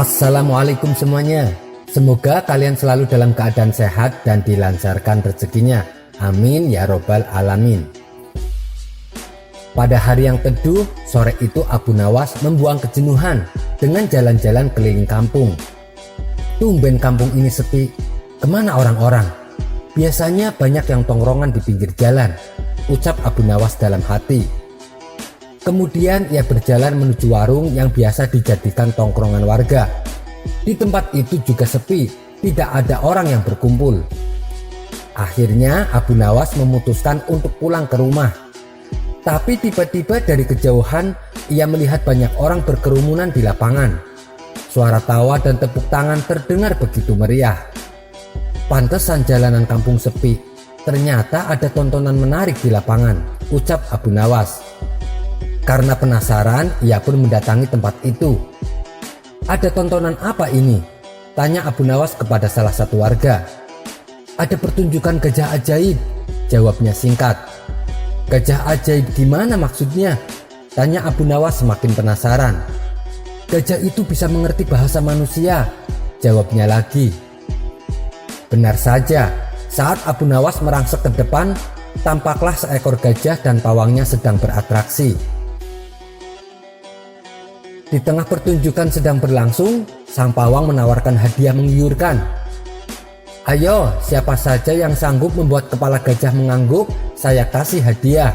Assalamualaikum semuanya. Semoga kalian selalu dalam keadaan sehat dan dilancarkan rezekinya. Amin ya robbal alamin. Pada hari yang teduh, sore itu Abu Nawas membuang kejenuhan dengan jalan-jalan keliling kampung. Tumben kampung ini sepi. Kemana orang-orang? Biasanya banyak yang tongkrongan di pinggir jalan, ucap Abu Nawas dalam hati. Kemudian ia berjalan menuju warung yang biasa dijadikan tongkrongan warga. Di tempat itu juga sepi, tidak ada orang yang berkumpul. Akhirnya Abu Nawas memutuskan untuk pulang ke rumah. Tapi tiba-tiba dari kejauhan ia melihat banyak orang berkerumunan di lapangan. Suara tawa dan tepuk tangan terdengar begitu meriah. Pantesan jalanan kampung sepi, ternyata ada tontonan menarik di lapangan, ucap Abu Nawas. Karena penasaran, ia pun mendatangi tempat itu. Ada tontonan apa ini? Tanya Abu Nawas kepada salah satu warga. Ada pertunjukan gajah ajaib, jawabnya singkat. Gajah ajaib gimana maksudnya? Tanya Abu Nawas semakin penasaran. Gajah itu bisa mengerti bahasa manusia, jawabnya lagi. Benar saja, saat Abu Nawas merangsek ke depan, tampaklah seekor gajah dan pawangnya sedang beratraksi. Di tengah pertunjukan sedang berlangsung, sang pawang menawarkan hadiah menggiurkan. Ayo, siapa saja yang sanggup membuat kepala gajah mengangguk, saya kasih hadiah,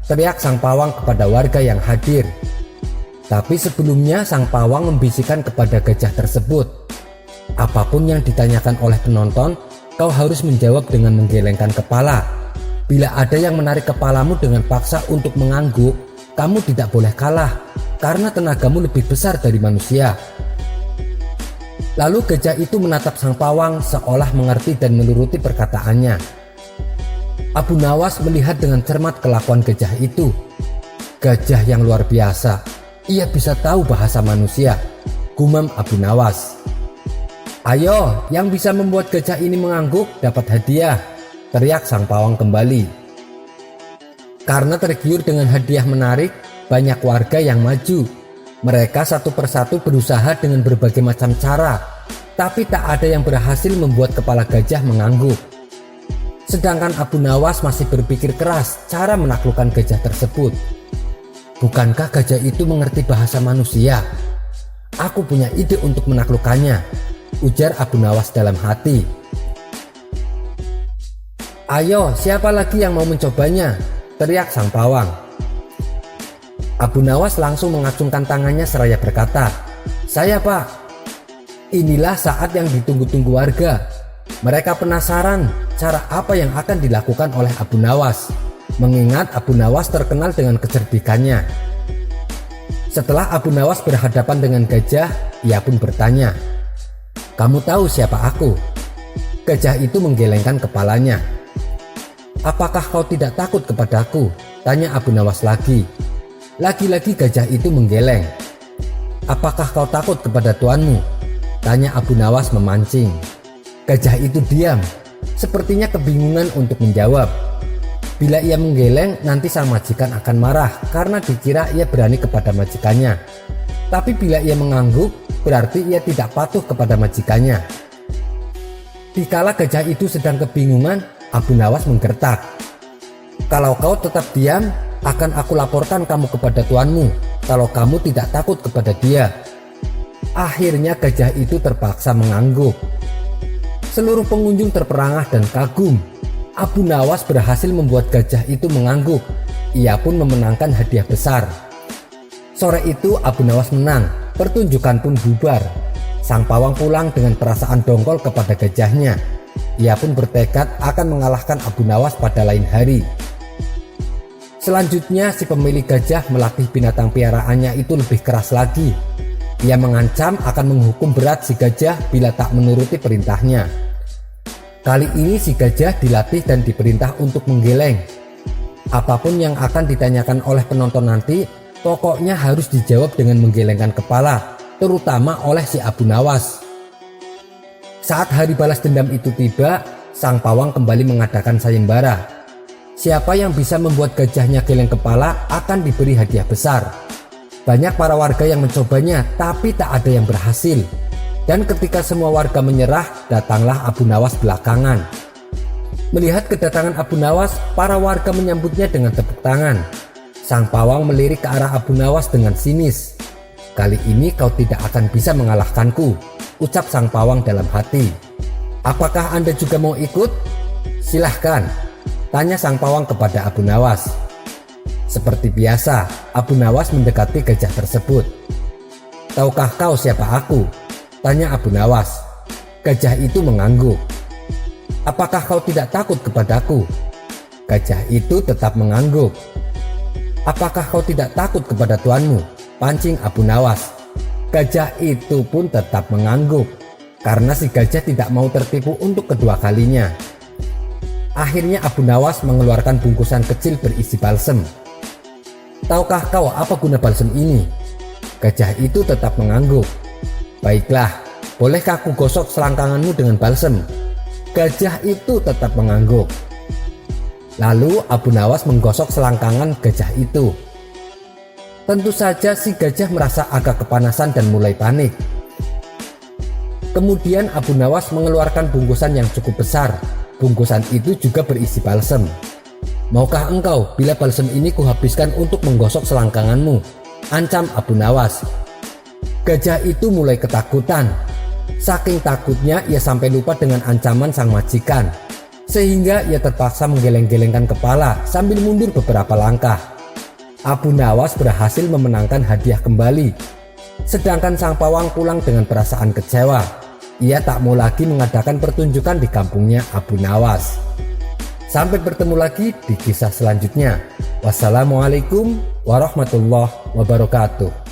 teriak sang pawang kepada warga yang hadir. Tapi sebelumnya sang pawang membisikkan kepada gajah tersebut. Apapun yang ditanyakan oleh penonton, kau harus menjawab dengan menggelengkan kepala. Bila ada yang menarik kepalamu dengan paksa untuk mengangguk, kamu tidak boleh kalah, karena tenagamu lebih besar dari manusia. Lalu gajah itu menatap sang pawang seolah mengerti dan menuruti perkataannya. Abu Nawas melihat dengan cermat kelakuan gajah itu. Gajah yang luar biasa, ia bisa tahu bahasa manusia, gumam Abu Nawas. Ayo, yang bisa membuat gajah ini mengangguk dapat hadiah, teriak sang pawang kembali. Karena tergiur dengan hadiah menarik, banyak warga yang maju. Mereka satu persatu berusaha dengan berbagai macam cara, tapi tak ada yang berhasil membuat kepala gajah mengangguk. Sedangkan Abu Nawas masih berpikir keras cara menaklukkan gajah tersebut. Bukankah gajah itu mengerti bahasa manusia? Aku punya ide untuk menaklukkannya, ujar Abu Nawas dalam hati. Ayo, siapa lagi yang mau mencobanya? Teriak sang pawang. Abu Nawas langsung mengacungkan tangannya seraya berkata, saya pak. Inilah saat yang ditunggu-tunggu warga. Mereka penasaran cara apa yang akan dilakukan oleh Abu Nawas, mengingat Abu Nawas terkenal dengan kecerdikannya. Setelah Abu Nawas berhadapan dengan gajah, ia pun bertanya, kamu tahu siapa aku? Gajah itu menggelengkan kepalanya. Apakah kau tidak takut kepadaku? Tanya Abu Nawas lagi. Lagi-lagi gajah itu menggeleng. Apakah kau takut kepada tuanmu? Tanya Abu Nawas memancing. Gajah itu diam, sepertinya kebingungan untuk menjawab. Bila ia menggeleng, nanti sang majikan akan marah karena dikira ia berani kepada majikannya. Tapi bila ia mengangguk, berarti ia tidak patuh kepada majikannya. Dikala gajah itu sedang kebingungan, Abu Nawas menggertak. Kalau kau tetap diam, akan aku laporkan kamu kepada tuanmu kalau kamu tidak takut kepada dia. Akhirnya gajah itu terpaksa mengangguk. Seluruh pengunjung terperangah dan kagum. Abu Nawas berhasil membuat gajah itu mengangguk. Ia pun memenangkan hadiah besar. Sore itu Abu Nawas menang, pertunjukan pun bubar. Sang pawang pulang dengan perasaan dongkol kepada gajahnya. Ia pun bertekad akan mengalahkan Abu Nawas pada lain hari. Selanjutnya si pemilik gajah melatih binatang piaraannya itu lebih keras lagi. Ia mengancam akan menghukum berat si gajah bila tak menuruti perintahnya. Kali ini si gajah dilatih dan diperintah untuk menggeleng. Apapun yang akan ditanyakan oleh penonton nanti, pokoknya harus dijawab dengan menggelengkan kepala, terutama oleh si Abu Nawas. Saat hari balas dendam itu tiba, sang pawang kembali mengadakan sayembara. Siapa yang bisa membuat gajahnya geleng kepala akan diberi hadiah besar. Banyak para warga yang mencobanya, tapi tak ada yang berhasil. Dan ketika semua warga menyerah, datanglah Abu Nawas belakangan. Melihat kedatangan Abu Nawas, para warga menyambutnya dengan tepuk tangan. Sang pawang melirik ke arah Abu Nawas dengan sinis. "Kali ini kau tidak akan bisa mengalahkanku," ucap sang pawang dalam hati. "Apakah Anda juga mau ikut?" "Silahkan," tanya sang pawang kepada Abu Nawas. Seperti biasa, Abu Nawas mendekati gajah tersebut. "Tahukah kau siapa aku?" tanya Abu Nawas. Gajah itu mengangguk. "Apakah kau tidak takut kepadaku?" Gajah itu tetap mengangguk. "Apakah kau tidak takut kepada tuanmu?" pancing Abu Nawas. Gajah itu pun tetap mengangguk, karena si gajah tidak mau tertipu untuk kedua kalinya. Akhirnya Abu Nawas mengeluarkan bungkusan kecil berisi balsem. "Tahukah kau apa guna balsem ini?" Gajah itu tetap mengangguk. "Baiklah, bolehkah aku gosok selangkanganmu dengan balsem?" Gajah itu tetap mengangguk. Lalu Abu Nawas menggosok selangkangan gajah itu. Tentu saja si gajah merasa agak kepanasan dan mulai panik. Kemudian Abu Nawas mengeluarkan bungkusan yang cukup besar. Bungkusan itu juga berisi balsem. "Maukah engkau bila balsem ini kuhabiskan untuk menggosok selangkanganmu?" ancam Abu Nawas. Gajah itu mulai ketakutan. Saking takutnya ia sampai lupa dengan ancaman sang majikan, sehingga ia terpaksa menggeleng-gelengkan kepala sambil mundur beberapa langkah. Abu Nawas berhasil memenangkan hadiah kembali, sedangkan sang pawang pulang dengan perasaan kecewa. Ia tak mau lagi mengadakan pertunjukan di kampungnya Abu Nawas. Sampai bertemu lagi di kisah selanjutnya. Wassalamualaikum warahmatullahi wabarakatuh.